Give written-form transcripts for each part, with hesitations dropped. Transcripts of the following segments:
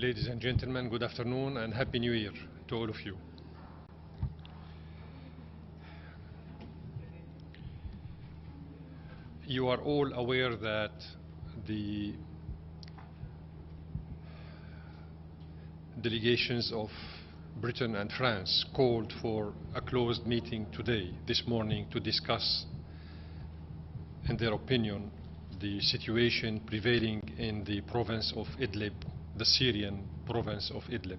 Ladies and gentlemen, good afternoon and Happy New Year to all of you. You are all aware that the delegations of Britain and France called for a closed meeting today, this morning, to discuss, in their opinion, the situation prevailing in the province of Idleb, the Syrian province of Idlib.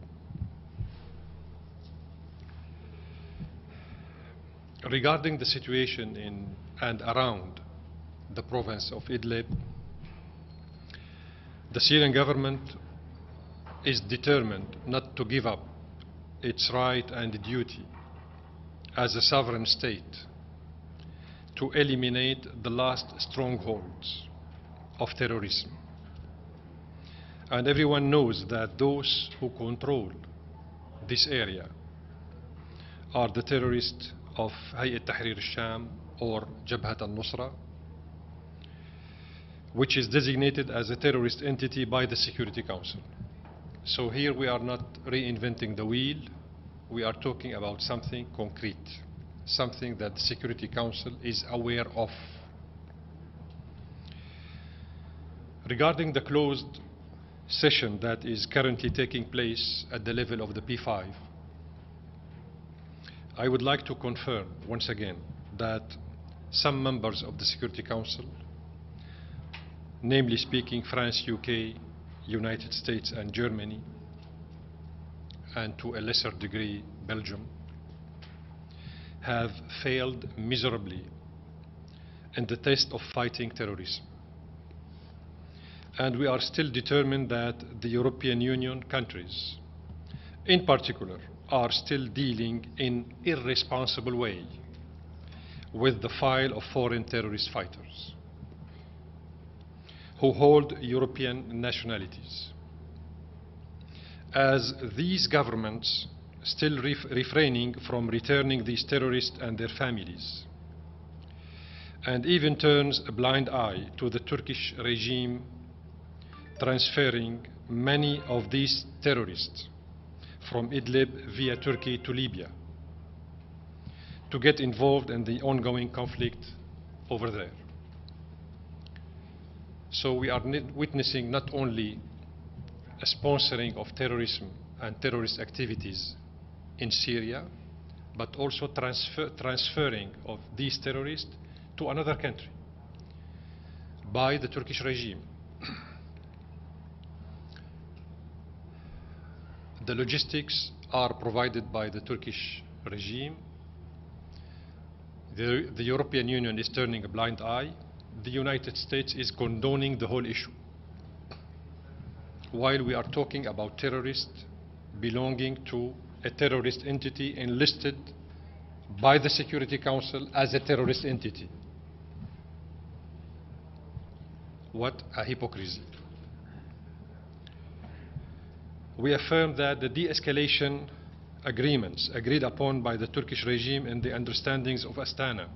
Regarding the situation in and around the province of Idlib, the Syrian government is determined not to give up its right and duty as a sovereign state to eliminate the last strongholds of terrorism. And everyone knows that those who control this area are the terrorists of H.E.Dr. al-Sham or Jabhat al-Nusra, which is designated as a terrorist entity by the Security Council. So here we are not reinventing the wheel, we are talking about something concrete, something that the Security Council is aware of. Regarding the closed session that is currently taking place at the level of the P5, I would like to confirm once again that some members of the Security Council, namely speaking France, UK, United States and Germany, and to a lesser degree Belgium, have failed miserably in the test of fighting terrorism. And we are still determined that the European Union countries, in particular, are still dealing in irresponsible way with the file of foreign terrorist fighters who hold European nationalities, as these governments still refraining from returning these terrorists and their families, and even turns a blind eye to the Turkish regime transferring many of these terrorists from Idlib via Turkey to Libya to get involved in the ongoing conflict over there. So we are witnessing not only a sponsoring of terrorism and terrorist activities in Syria, but also transferring of these terrorists to another country by the Turkish regime. The logistics are provided by the Turkish regime. The European Union is turning a blind eye. The United States is condoning the whole issue, while we are talking about terrorists belonging to a terrorist entity enlisted by the Security Council as a terrorist entity. What a hypocrisy. We affirm that the de-escalation agreements agreed upon by the Turkish regime in the understandings of Astana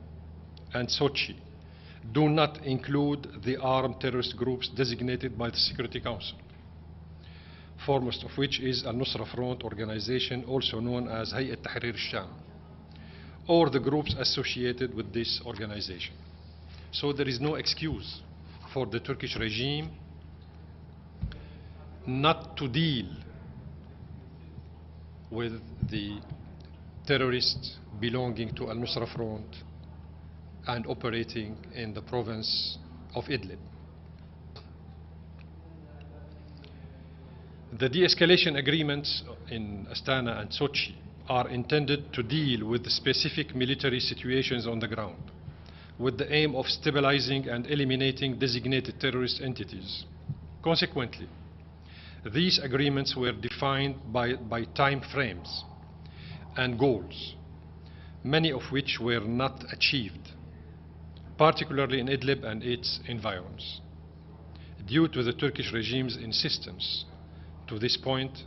and Sochi do not include the armed terrorist groups designated by the Security Council, foremost of which is Al-Nusra Front organization, also known as H.E.Dr. al-Sham, or the groups associated with this organization. So there is no excuse for the Turkish regime not to deal with the terrorists belonging to Al-Nusra Front and operating in the province of Idlib. The de-escalation agreements in Astana and Sochi are intended to deal with the specific military situations on the ground, with the aim of stabilizing and eliminating designated terrorist entities. Consequently, these agreements were defined by time frames and goals, many of which were not achieved, particularly in Idlib and its environs, due to the Turkish regime's insistence to this point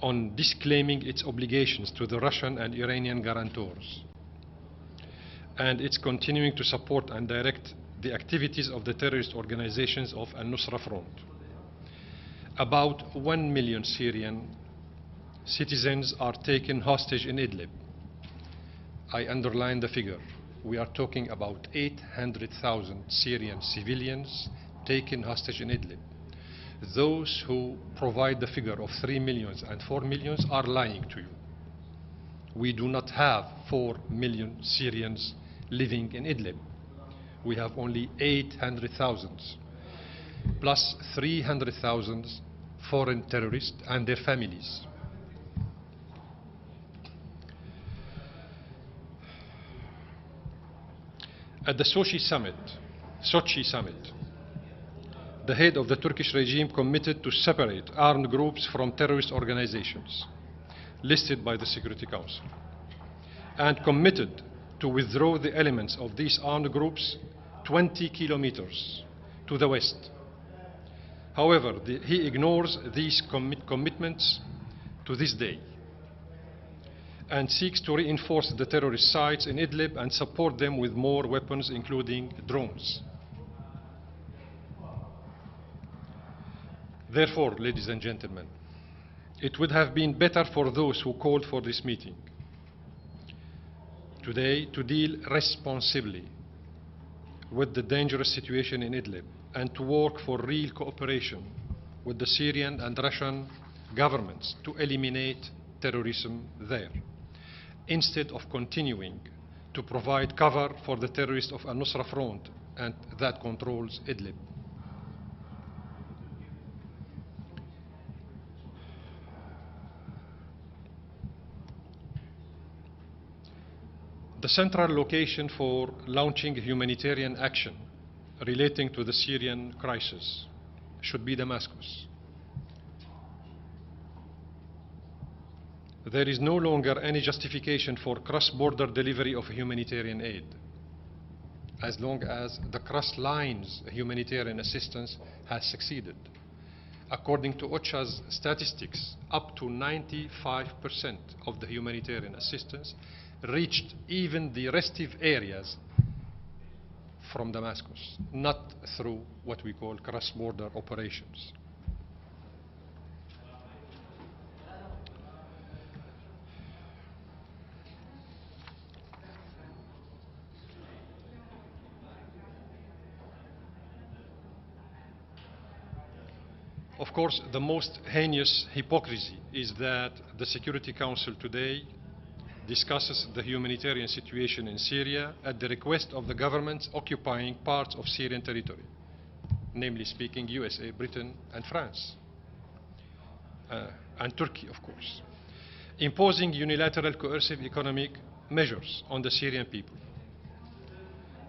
on disclaiming its obligations to the Russian and Iranian guarantors, and it's continuing to support and direct the activities of the terrorist organizations of Al-Nusra Front, About 1 million Syrian citizens are taken hostage in Idlib. I underline the figure. We are talking about 800,000 Syrian civilians taken hostage in Idlib. Those who provide the figure of 3 million and 4 million are lying to you. We do not have 4 million Syrians living in Idlib. We have only 800,000, plus 300,000 foreign terrorists and their families. At the Sochi summit, the head of the Turkish regime committed to separate armed groups from terrorist organizations listed by the Security Council, and committed to withdraw the elements of these armed groups 20 kilometers to the west. However, he ignores these commitments to this day and seeks to reinforce the terrorist sites in Idlib and support them with more weapons, including drones. Therefore, ladies and gentlemen, it would have been better for those who called for this meeting today to deal responsibly with the dangerous situation in Idlib and to work for real cooperation with the Syrian and Russian governments to eliminate terrorism there, instead of continuing to provide cover for the terrorists of Al-Nusra Front and that controls Idlib. The central location for launching humanitarian action relating to the Syrian crisis should be Damascus. There is no longer any justification for cross-border delivery of humanitarian aid, as long as the cross-lines humanitarian assistance has succeeded. According to OCHA's statistics, up to 95% of the humanitarian assistance reached even the restive areas from Damascus, not through what we call cross-border operations. Of course, the most heinous hypocrisy is that the Security Council today discusses the humanitarian situation in Syria at the request of the governments occupying parts of Syrian territory, namely speaking USA, Britain, and France, and Turkey, of course, imposing unilateral coercive economic measures on the Syrian people,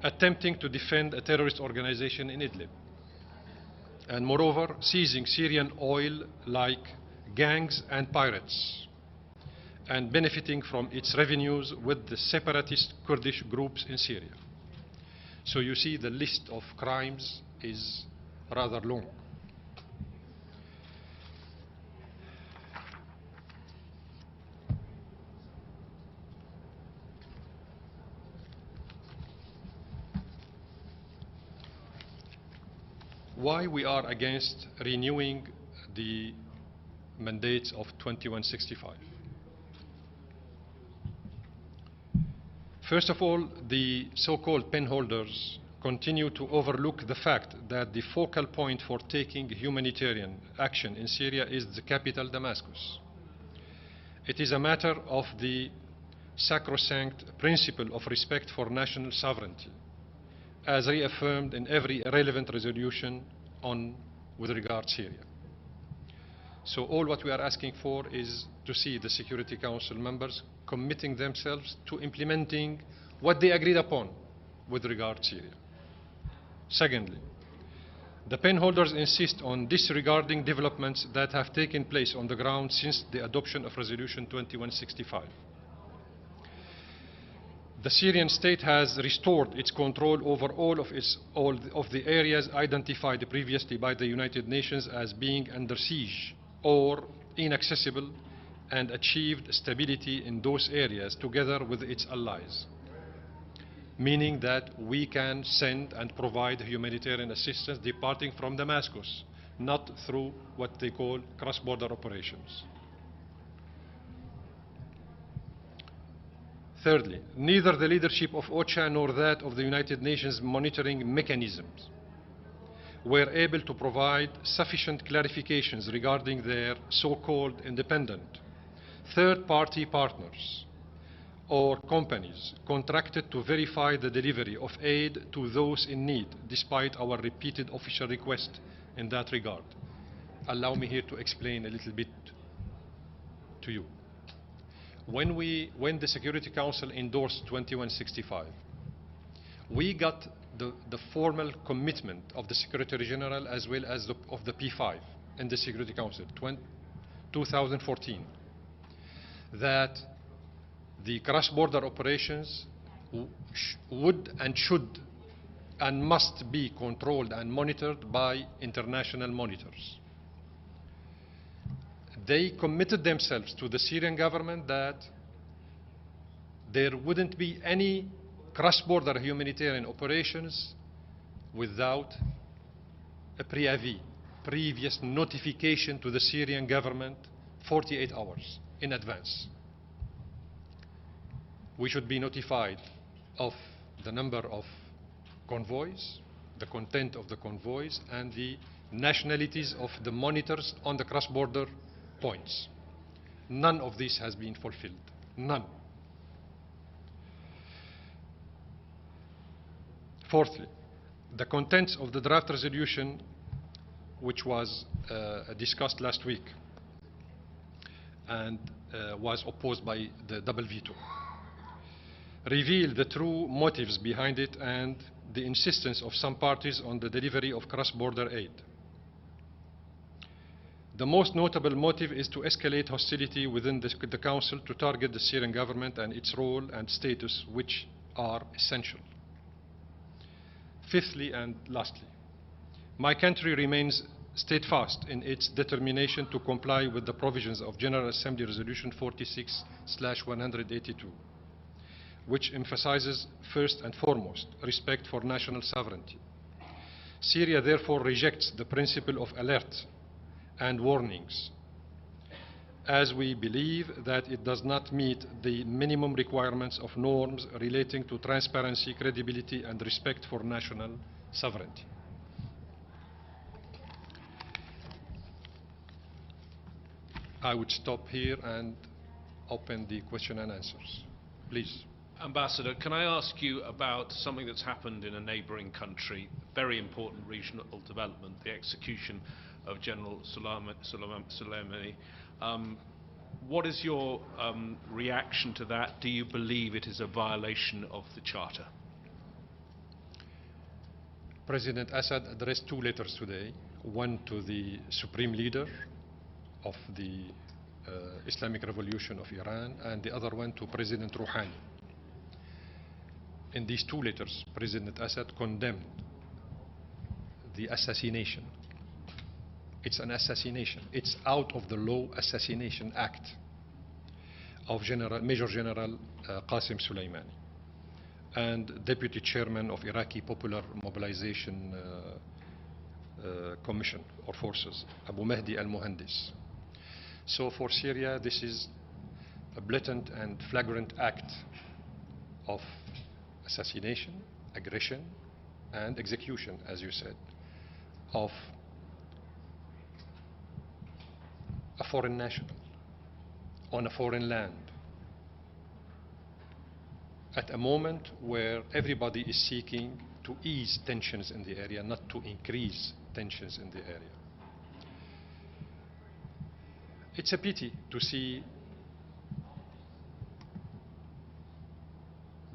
attempting to defend a terrorist organization in Idlib, and moreover seizing Syrian oil like gangs and pirates, and benefiting from its revenues with the separatist Kurdish groups in Syria. So you see, the list of crimes is rather long. Why we are against renewing the mandates of 2165? First of all, the so-called penholders continue to overlook the fact that the focal point for taking humanitarian action in Syria is the capital, Damascus. It is a matter of the sacrosanct principle of respect for national sovereignty, as reaffirmed in every relevant resolution with regard to Syria. So all what we are asking for is to see the Security Council members committing themselves to implementing what they agreed upon with regard to Syria. Secondly, the penholders insist on disregarding developments that have taken place on the ground since the adoption of Resolution 2165. The Syrian state has restored its control over all of the areas identified previously by the United Nations as being under siege or inaccessible, and achieved stability in those areas together with its allies, meaning that we can send and provide humanitarian assistance departing from Damascus not through what they call cross-border operations. Thirdly, neither the leadership of OCHA nor that of the United Nations monitoring mechanisms were able to provide sufficient clarifications regarding their so-called independent third-party partners or companies contracted to verify the delivery of aid to those in need, despite our repeated official request in that regard. Allow me here to explain a little bit to you. When the Security Council endorsed 2165, we got the formal commitment of the Secretary General as well as of the P5 in the Security Council, 2014, that the cross-border operations would and should and must be controlled and monitored by international monitors. They committed themselves to the Syrian government that there wouldn't be any cross-border humanitarian operations without a pre-avis, previous notification to the Syrian government 48 hours in advance. We should be notified of the number of convoys, the content of the convoys, and the nationalities of the monitors on the cross-border points. None of this has been fulfilled. None. Fourthly, the contents of the draft resolution, which was discussed last week and was opposed by the double veto, reveal the true motives behind it and the insistence of some parties on the delivery of cross-border aid. The most notable motive is to escalate hostility within the Council to target the Syrian government and its role and status, which are essential. Fifthly and lastly, my country remains steadfast in its determination to comply with the provisions of General Assembly Resolution 46/182, which emphasizes first and foremost respect for national sovereignty. Syria therefore rejects the principle of alert and warnings, as we believe that it does not meet the minimum requirements of norms relating to transparency, credibility, and respect for national sovereignty. I would stop here and open the question and answers. Please. Ambassador, can I ask you about something that's happened in a neighbouring country, very important regional development, the execution of General Soleimani. What is your reaction to that? Do you believe it is a violation of the Charter? President Assad addressed two letters today, one to the Supreme Leader of the Islamic Revolution of Iran and the other one to President Rouhani. In these two letters, President Assad condemned the assassination. It's an assassination. It's out of the law assassination act of Major General Qasem Soleimani and Deputy Chairman of Iraqi Popular Mobilization Commission or Forces, Abu Mahdi al-Muhandis. So for Syria, this is a blatant and flagrant act of assassination, aggression, and execution, as you said, of a foreign national on a foreign land at a moment where everybody is seeking to ease tensions in the area, not to increase tensions in the area. It's a pity to see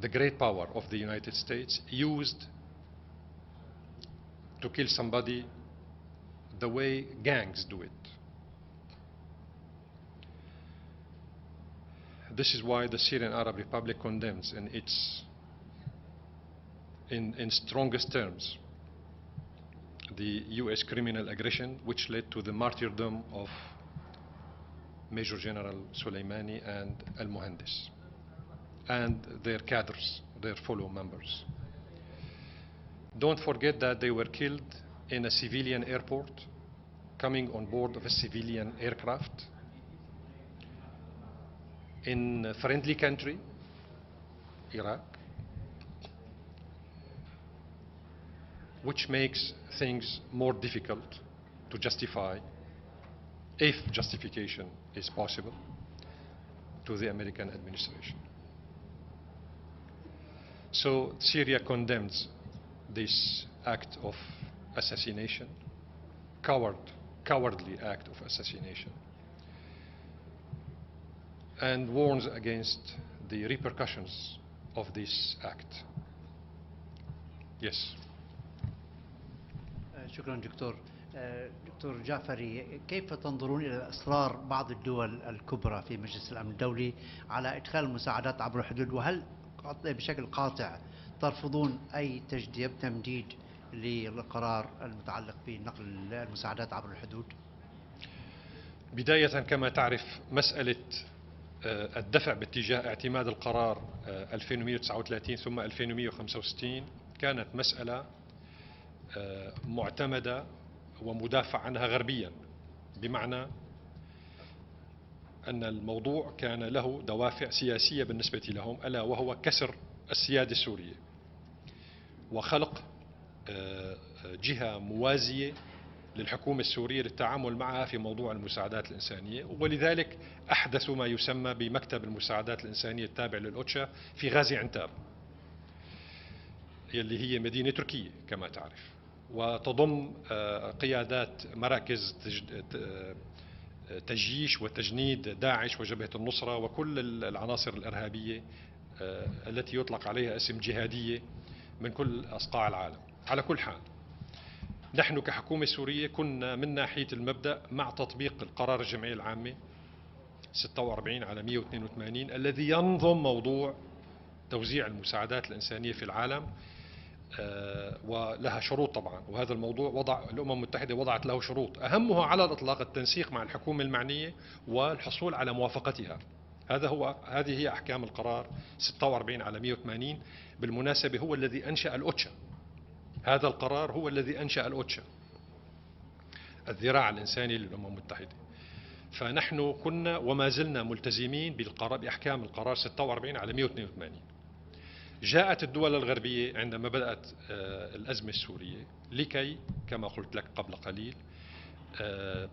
the great power of the United States used to kill somebody the way gangs do it. This is why the Syrian Arab Republic condemns in strongest terms the US criminal aggression which led to the martyrdom of Major General Soleimani and al-Muhandis and their cadres, their fellow members. Don't forget that they were killed in a civilian airport coming on board of a civilian aircraft in a friendly country, Iraq, which makes things more difficult to justify, if justification is possible, to the American administration. So Syria condemns this act of assassination, cowardly act of assassination, and warns against the repercussions of this act. Yes. شكرا دكتور. دكتور جعفري، كيف تنظرون إلى إصرار بعض الدول الكبرى في مجلس الأمن الدولي على إدخال المساعدات عبر الحدود، وهل بشكل قاطع ترفضون أي تمديد للقرار المتعلق بنقل المساعدات عبر الحدود؟ بداية كما تعرف مسألة الدفع باتجاه اعتماد القرار 2139 ثم 2165 كانت مسألة معتمدة ومدافع عنها غربيا، بمعنى أن الموضوع كان له دوافع سياسية بالنسبة لهم، ألا وهو كسر السيادة السورية وخلق جهة موازية للحكومة السورية للتعامل معها في موضوع المساعدات الإنسانية، ولذلك أحدثوا ما يسمى بمكتب المساعدات الإنسانية التابع للأوتشا في غازي عنتاب، اللي هي مدينة تركية كما تعرف، وتضم قيادات مراكز تجييش وتجنيد داعش وجبهة النصرة وكل العناصر الإرهابية التي يطلق عليها اسم جهادية من كل أصقاع العالم. على كل حال، نحن كحكومة سورية كنا من ناحية المبدأ مع تطبيق القرار الجمعية العامة 46 على 182 الذي ينظم موضوع توزيع المساعدات الإنسانية في العالم، ولها شروط طبعا، وهذا الموضوع الأمم المتحدة وضعت له شروط، أهمها على الإطلاق التنسيق مع الحكومة المعنية والحصول على موافقتها. هذه هي أحكام القرار 46 على 180. بالمناسبة هو الذي أنشأ الأوتشا، هذا القرار هو الذي أنشأ الأوتشا، الذراع الإنساني للأمم المتحدة. فنحن كنا وما زلنا ملتزمين بأحكام القرار 46 على 182. جاءت الدول الغربية عندما بدأت الأزمة السورية لكي كما قلت لك قبل قليل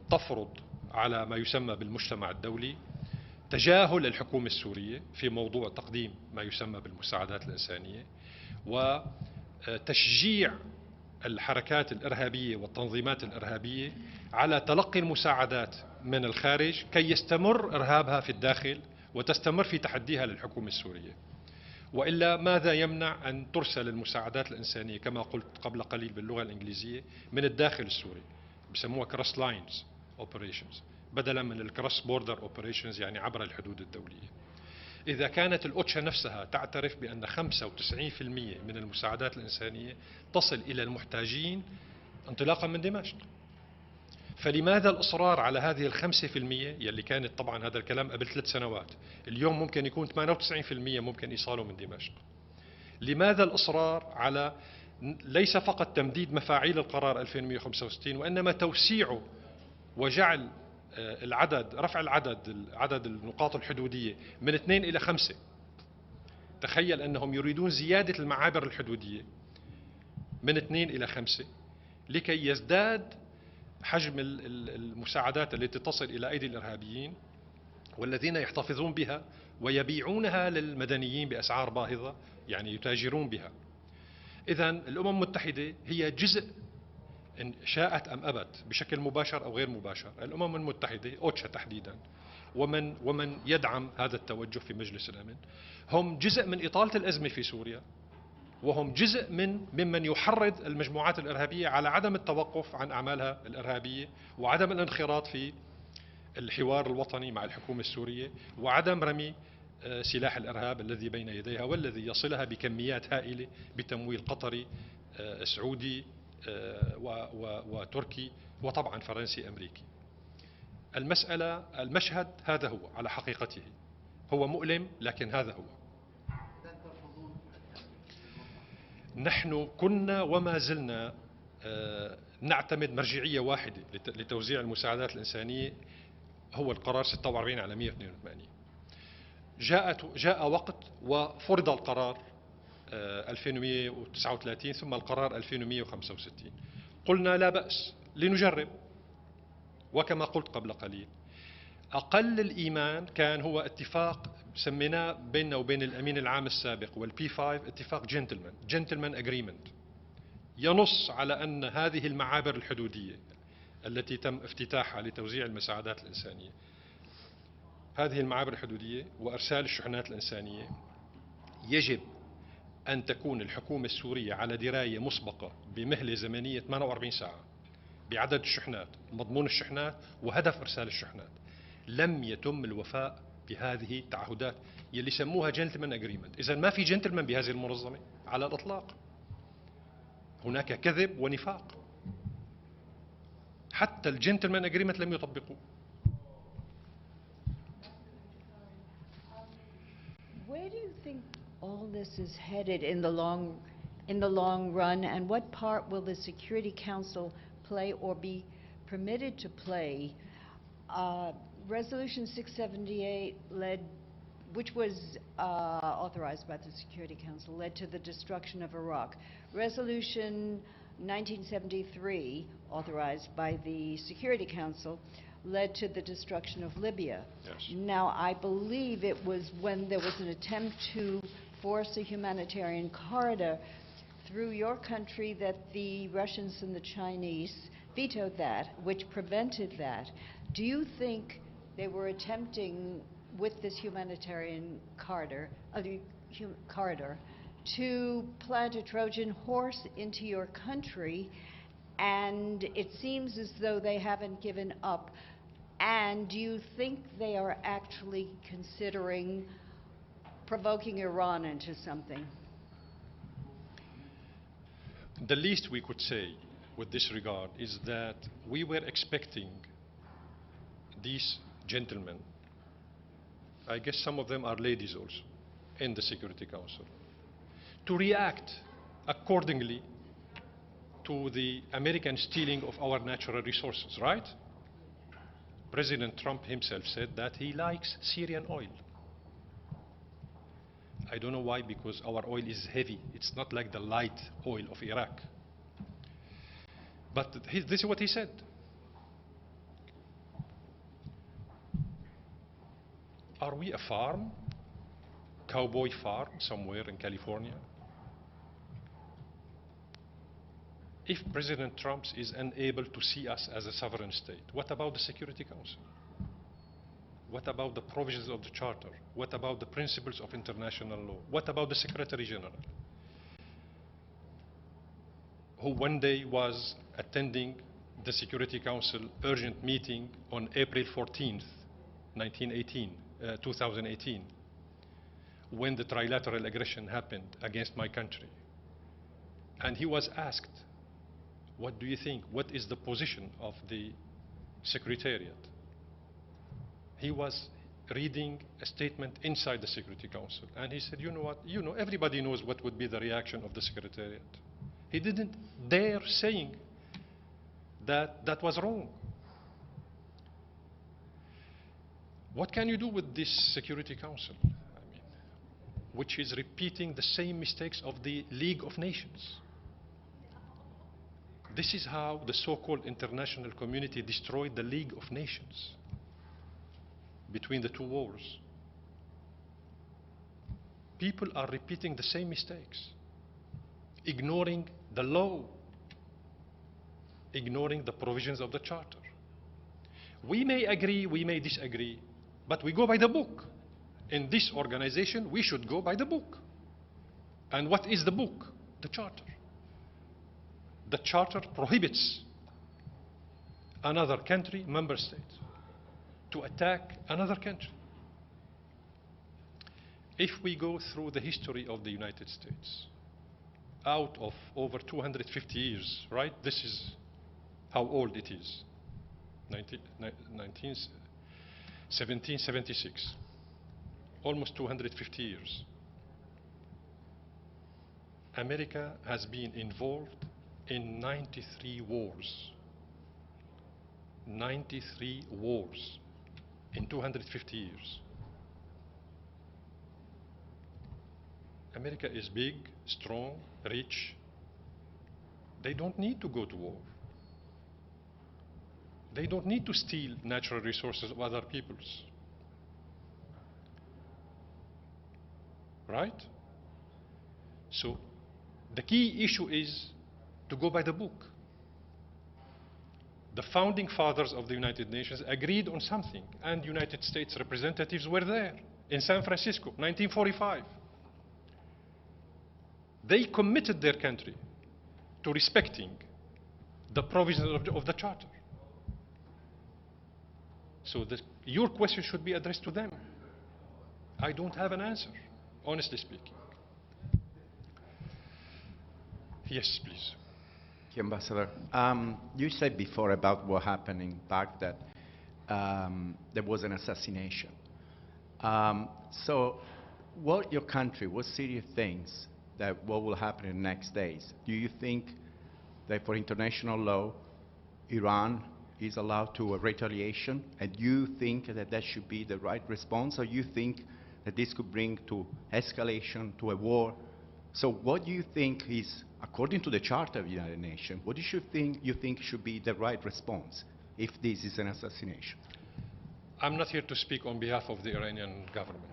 تفرض على ما يسمى بالمجتمع الدولي تجاهل الحكومة السورية في موضوع تقديم ما يسمى بالمساعدات الإنسانية، وتشجيع الحركات الإرهابية والتنظيمات الإرهابية على تلقي المساعدات من الخارج كي يستمر إرهابها في الداخل وتستمر في تحديها للحكومة السورية. وإلا ماذا يمنع أن ترسل المساعدات الإنسانية كما قلت قبل قليل باللغة الإنجليزية من الداخل السوري، بسموها كروس لاينز اوبريشنز بدلا من الكروس بوردر اوبريشنز، يعني عبر الحدود الدولية. إذا كانت الأوتشا نفسها تعترف بأن 95% من المساعدات الإنسانية تصل إلى المحتاجين انطلاقا من دمشق، فلماذا الإصرار على هذه 5% يلي كانت طبعا هذا الكلام قبل 3 سنوات، اليوم ممكن يكون 98% ممكن إيصاله من دمشق. لماذا الإصرار على ليس فقط تمديد مفاعيل القرار 2165 وإنما توسيعه وجعل رفع عدد النقاط الحدودية من 2 إلى 5. تخيل أنهم يريدون زيادة المعابر الحدودية من 2 إلى 5 لكي يزداد حجم المساعدات التي تصل إلى أيدي الإرهابيين والذين يحتفظون بها ويبيعونها للمدنيين بأسعار باهظة، يعني يتاجرون بها. إذن الأمم المتحدة هي جزء إن شاءت أم أبت بشكل مباشر أو غير مباشر، الأمم المتحدة أوتشا تحديدا ومن يدعم هذا التوجه في مجلس الأمن هم جزء من إطالة الأزمة في سوريا، وهم جزء ممن يحرض المجموعات الإرهابية على عدم التوقف عن أعمالها الإرهابية وعدم الانخراط في الحوار الوطني مع الحكومة السورية وعدم رمي سلاح الإرهاب الذي بين يديها والذي يصلها بكميات هائلة بتمويل قطري سعودي وتركي وطبعا فرنسي أمريكي. المشهد هذا هو على حقيقته، هو مؤلم لكن هذا هو. نحن كنا وما زلنا نعتمد مرجعية واحدة لتوزيع المساعدات الإنسانية، هو القرار 46 على 182. جاء وقت وفرض القرار 2139 ثم القرار 2165. قلنا لا بأس لنجرب، وكما قلت قبل قليل أقل الإيمان كان هو اتفاق سميناه بيننا وبين الأمين العام السابق والبي 5 اتفاق جنتلمان اجريمنت، ينص على أن هذه المعابر الحدودية التي تم افتتاحها لتوزيع المساعدات الإنسانية، هذه المعابر الحدودية وإرسال الشحنات الإنسانية، يجب أن تكون الحكومة السورية على دراية مسبقة بمهلة زمنية 48 ساعة بعدد الشحنات، مضمون الشحنات، وهدف إرسال الشحنات. لم يتم الوفاء بهذه التعهدات يلي سموها جنتلمان اجريمنت. إذا ما في جنتلمان بهذه المنظمة على الإطلاق، هناك كذب ونفاق. حتى الجنتلمان اجريمنت لم يطبقوه. Where do you think all this is headed in the long run, and what part will the Security Council play or be permitted to play? Resolution 678 which was authorized by the Security Council, led to the destruction of Iraq. Resolution 1973, authorized by the Security Council, led to the destruction of Libya. Yes. Now, I believe it was when there was an attempt to force a humanitarian corridor through your country that the Russians and the Chinese vetoed that, which prevented that. Do you think they were attempting with this humanitarian corridor to plant a Trojan horse into your country, and it seems as though they haven't given up? And do you think they are actually considering provoking Iran into something? The least we could say with this regard is that we were expecting these gentlemen, I guess some of them are ladies also, in the Security Council, to react accordingly to the American stealing of our natural resources, right? President Trump himself said that he likes Syrian oil. I don't know why, because our oil is heavy. It's not like the light oil of Iraq. But this is what he said. Are we a farm? Cowboy farm somewhere in California? If President Trump is unable to see us as a sovereign state, what about the Security Council? What about the provisions of the Charter? What about the principles of international law? What about the Secretary General, who one day was attending the Security Council urgent meeting on April 14th, 2018, when the trilateral aggression happened against my country. And he was asked, what do you think? What is the position of the Secretariat? He was reading a statement inside the Security Council, and he said, you know what, everybody knows what would be the reaction of the Secretariat. He didn't dare saying that that was wrong. What can you do with this Security Council? I mean, which is repeating the same mistakes of the League of Nations. This is how the so-called international community destroyed the League of Nations between the two wars. People are repeating the same mistakes, ignoring the law, ignoring the provisions of the Charter. We may agree, we may disagree, but we go by the book. In this organization, we should go by the book. And what is the book? The Charter. The Charter prohibits another country, member state, to attack another country. If we go through the history of the United States, out of over 250 years, right? This is how old it is. 1776. Almost 250 years. America has been involved in 93 wars. 93 wars in 250 years. America is big, strong, rich. They don't need to go to war. They don't need to steal natural resources of other peoples. Right? So the key issue is to go by the book. The founding fathers of the United Nations agreed on something, and United States representatives were there in San Francisco, 1945. They committed their country to respecting the provisions of the Charter. So your question should be addressed to them. I don't have an answer, honestly speaking. Yes, please. Thank you, Ambassador. You said before about what happened in Baghdad, there was an assassination. So what your country, what Syria thinks that what will happen in the next days? Do you think that for international law, Iran is allowed to a retaliation, and you think that that should be the right response, or you think that this could bring to escalation, to a war? So what do you think is, according to the Charter of the United Nations, what do you think should be the right response if this is an assassination? I'm not here to speak on behalf of the Iranian government.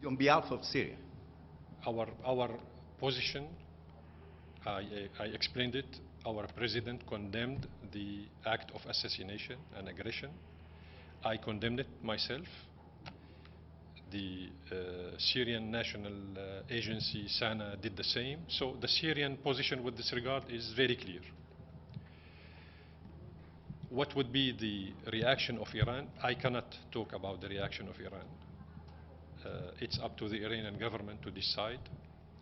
On behalf of Syria? Our position, I explained it. Our president condemned the act of assassination and aggression. I condemned it myself. The Syrian National Agency, SANA, did the same. So the Syrian position with this regard is very clear. What would be the reaction of Iran? I cannot talk about the reaction of Iran. It's up to the Iranian government to decide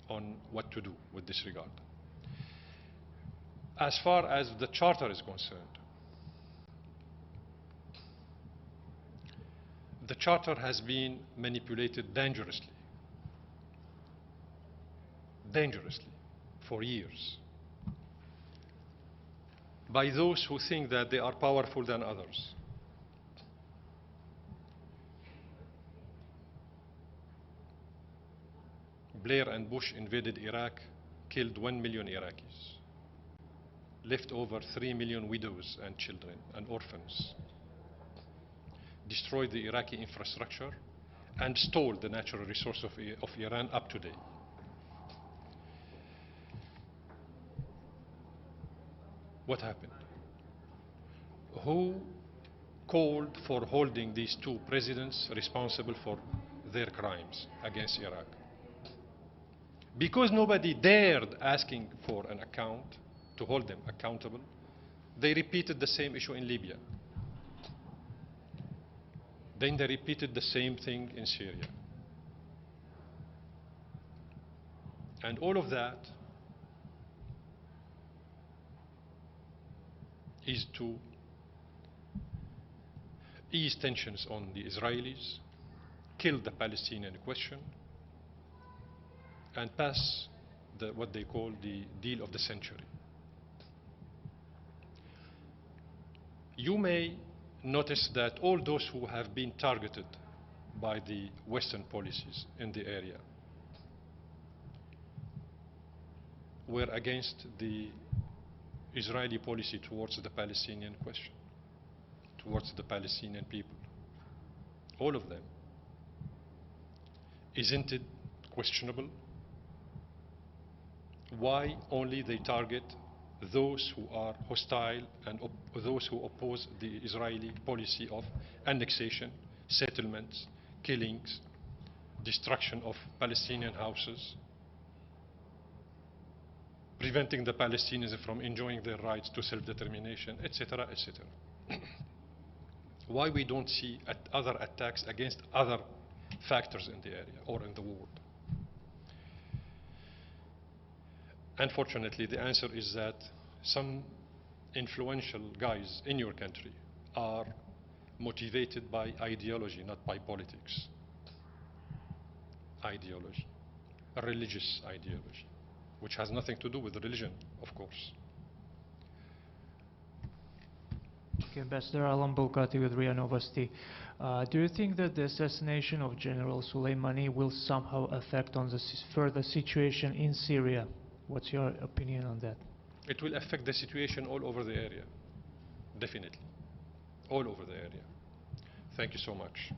on what to do with this regard. As far as the Charter is concerned, the Charter has been manipulated dangerously for years by those who think that they are powerful than others. Blair and Bush invaded Iraq, killed 1 million Iraqis, left over 3 million widows and children and orphans, destroyed the Iraqi infrastructure, and stole the natural resource of Iran up to date. What happened? Who called for holding these two presidents responsible for their crimes against Iraq? Because nobody dared asking for an account, to hold them accountable, they repeated the same issue in Libya. Then they repeated the same thing in Syria. And all of that is to ease tensions on the Israelis, kill the Palestinian question, and pass what they call the deal of the century. You may notice that all those who have been targeted by the Western policies in the area were against the Israeli policy towards the Palestinian question, towards the Palestinian people. All of them. Isn't it questionable? Why only they target those who are hostile and those who oppose the Israeli policy of annexation, settlements, killings, destruction of Palestinian houses, preventing the Palestinians from enjoying their rights to self-determination, etc., etc. Why we don't see other attacks against other factors in the area or in the world? Unfortunately, the answer is that some influential guys in your country are motivated by ideology, not by politics. Ideology, a religious ideology. which has nothing to do with religion, of course. Okay, Ambassador Alam Bulkati with RIA Novosti. Do you think that the assassination of General Soleimani will somehow affect on the further situation in Syria? What's your opinion on that? It will affect the situation all over the area, definitely, all over the area. Thank you so much.